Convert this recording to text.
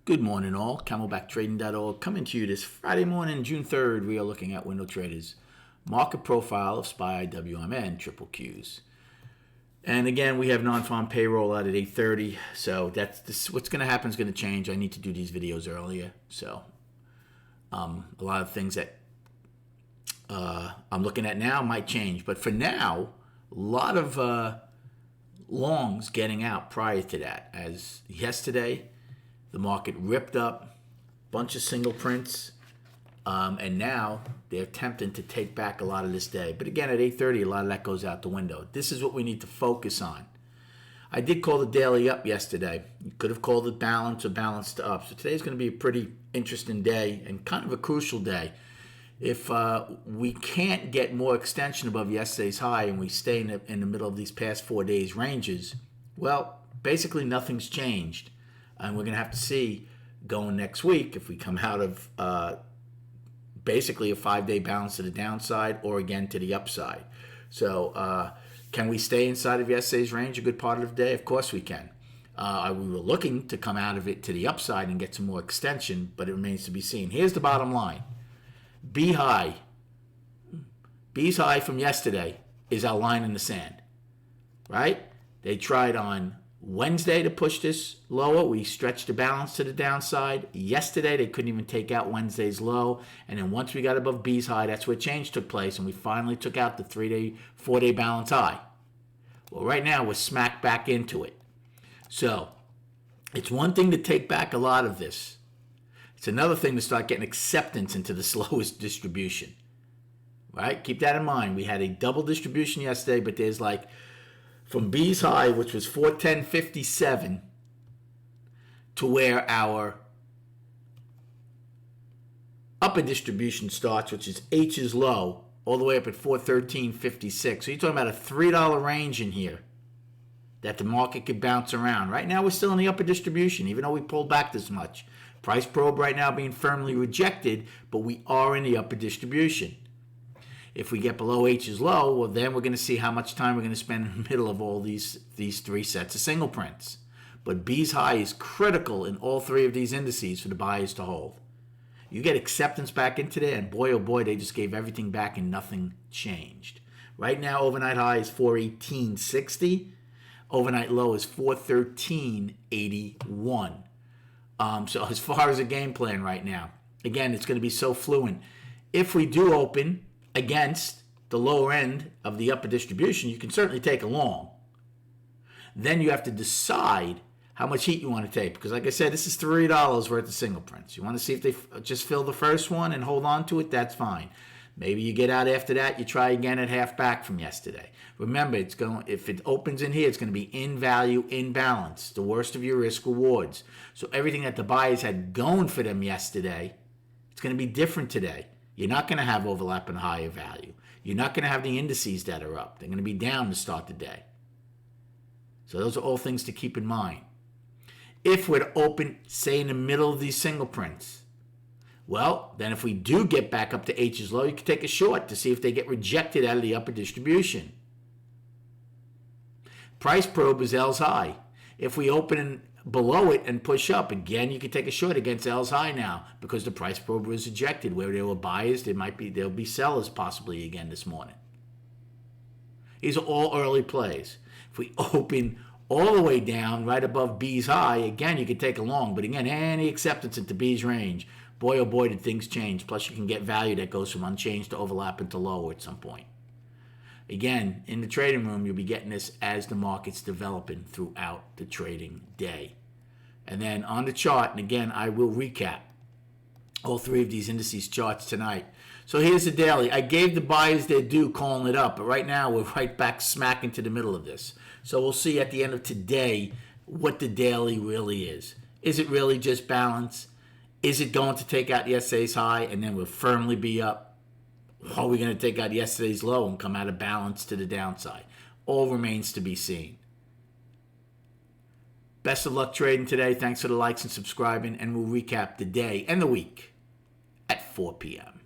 Good morning, all. CamelbackTrading.org coming to you this Friday morning, June 3rd. We are looking at Window Traders' market profile of SPY, WMN, triple Qs. And again, we have non-farm payroll out at 8:30. So what's going to happen is going to change. I need to do these videos earlier. So a lot of things that I'm looking at now might change. But for now, a lot of longs getting out prior to that. As yesterday, the market ripped up, bunch of single prints, and now they're attempting to take back a lot of this day. But again, at 8:30, a lot of that goes out the window. This is what we need to focus on. I did call the daily up yesterday. You could have called it balance or balanced up. So today's going to be a pretty interesting day and kind of a crucial day. If we can't get more extension above yesterday's high and we stay in the middle of these past 4 days ranges, well, basically nothing's changed. And we're going to have to see going next week if we come out of basically a 5-day bounce to the downside or again to the upside. So can we stay inside of yesterday's range a good part of the day? Of course we can. We were looking to come out of it to the upside and get some more extension, but it remains to be seen. Here's the bottom line. B's high from yesterday is our line in the sand, right? They tried on Wednesday to push this lower. We stretched the balance to the downside. Yesterday, they couldn't even take out Wednesday's low. And then once we got above B's high, that's where change took place. And we finally took out the 3-day, 4-day balance high. Well, right now, we're smack back into it. So it's one thing to take back a lot of this. It's another thing to start getting acceptance into the slowest distribution, right? Keep that in mind. We had a double distribution yesterday, but there's like from B's high, which was 410.57, to where our upper distribution starts, which is H's low, all the way up at 413.56. So you're talking about a $3 range in here that the market could bounce around. Right now, we're still in the upper distribution, even though we pulled back this much. Price probe right now being firmly rejected, but we are in the upper distribution. If we get below H's low, well, then we're going to see how much time we're going to spend in the middle of all these three sets of single prints. But B's high is critical in all three of these indices for the buyers to hold. You get acceptance back into there, and boy, oh boy, they just gave everything back and nothing changed. Right now, overnight high is 418.60. Overnight low is 413.81. So as far as a game plan right now, again, it's going to be so fluent. If we do open against the lower end of the upper distribution, you can certainly take a long. Then you have to decide how much heat you want to take. Because like I said, this is $3 worth of single prints. You want to see if they just fill the first one and hold on to it, that's fine. Maybe you get out after that, you try again at half back from yesterday. Remember, if it opens in here, it's going to be in value, in balance, the worst of your risk rewards. So everything that the buyers had going for them yesterday, it's going to be different today. You're not going to have overlap in higher value. You're not going to have the indices that are up. They're going to be down to start the day. So those are all things to keep in mind. If we're to open, say, in the middle of these single prints, well, then if we do get back up to H's low, you can take a short to see if they get rejected out of the upper distribution. Price probe is L's high. If we open below it and push up, again, you can take a short against L's high now because the price probe was ejected. Where there were buyers, there'll be sellers possibly again this morning. These are all early plays. If we open all the way down right above B's high, again, you can take a long. But again, any acceptance into B's range, boy, oh boy, did things change. Plus, you can get value that goes from unchanged to overlap into lower at some point. Again, in the trading room, you'll be getting this as the market's developing throughout the trading day. And then on the chart, and again, I will recap all three of these indices charts tonight. So here's the daily. I gave the buyers their due calling it up, but right now we're right back smack into the middle of this. So we'll see at the end of today what the daily really is. Is it really just balance? Is it going to take out yesterday's high and then we'll firmly be up? Or are we going to take out yesterday's low and come out of balance to the downside? All remains to be seen. Best of luck trading today. Thanks for the likes and subscribing, and we'll recap the day and the week at 4 p.m.